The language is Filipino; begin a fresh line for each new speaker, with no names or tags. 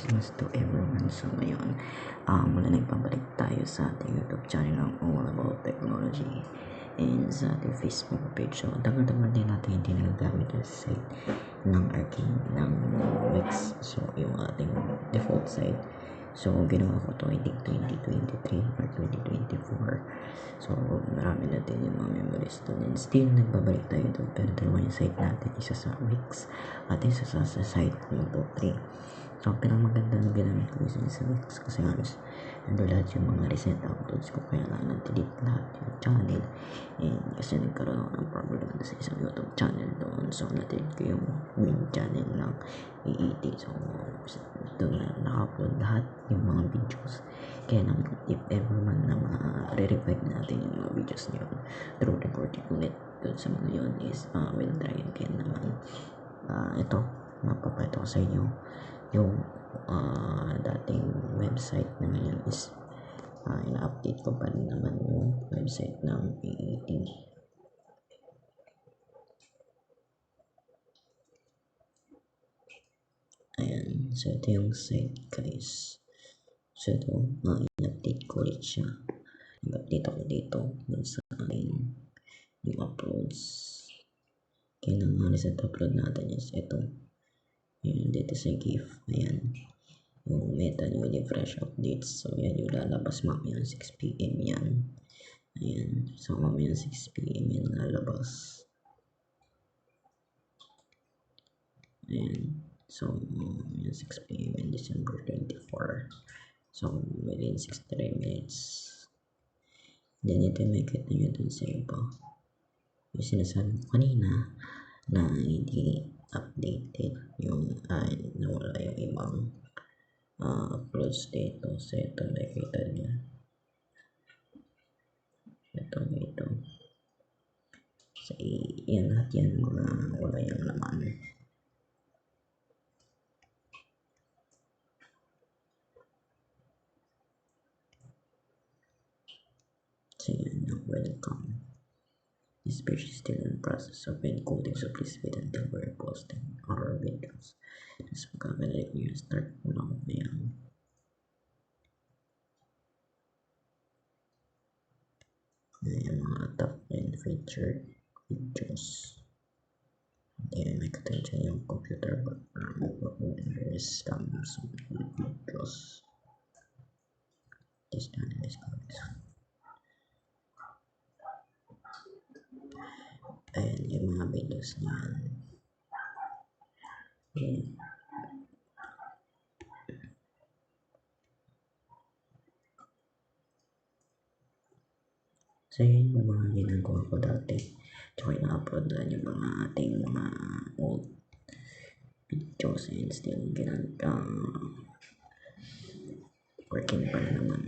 Greetings to everyone. So ngayon, mula nagbabalik tayo sa ating YouTube channel ng All About Technology and sa ating Facebook page. So tagal-tagal din natin hindi nagagamit yung site ng Arcane ng Wix. So yung ating default site. So ginawa ko to I think 2023 or 2024. So marami natin yung mga memories doon. And still nagbabalik tayo doon. Pero dalawa yung site natin. Isa sa Wix at isa sa site ng Top3. So, pinamaganda na ginamit ko isa sa Wix kasi halos nandun lahat yung mga recent uploads ko kaya lang nag-delete lahat yung channel and kasi nagkaroon ako ng problem sa isang YouTube channel doon. So, na-delete ko yung main channel ng EET. So, doon na naka-upload lahat yung mga videos. Kaya lang, if ever man na ma-revive natin yung mga videos nyo through recording ulit doon sa mga yun is we'll try again naman. Ito, mapapakita ko sa inyo yung dating website na ngayon is ina-update ko pa rin naman yung website ng EET. Ayan, so ito yung site guys. So ito, in-update ko ulit siya. Nag-update ako dito dun sa akin yung uploads. Kaya naman sa upload natin is ito. Yun, dito sa GIF. Ayan. Yung meta nyo with fresh updates. So, yan yung lalabas mamaya 6 PM yan. Ayan. So, mamaya 6 PM yan lalabas. Ayan. So, mamaya 6 PM yan December 24. So, within 63 minutes. Then, ito yung makikita nyo dun sa iba. Yung sinasabi ko kanina na hindi updated yung nawala yung ibang uploads dito. So ito makikita nyo ito so yan lahat yan mga wala yung laman. So yan yung welcome. This page is still in process of encoding, so please wait until we're posting our videos. Tapos magkakalit nyo start mo lang yan. Yung mga top 10 featured videos. Ayan, nakita dyan yung computer background. There's some videos. This channel is coming soon. Ayan yung mga videos niyan. Ayan. So yun yung mga ginagawa ko dati. Tsaka ina-upload lang yung mga ating mga old videos and still working pa rin naman.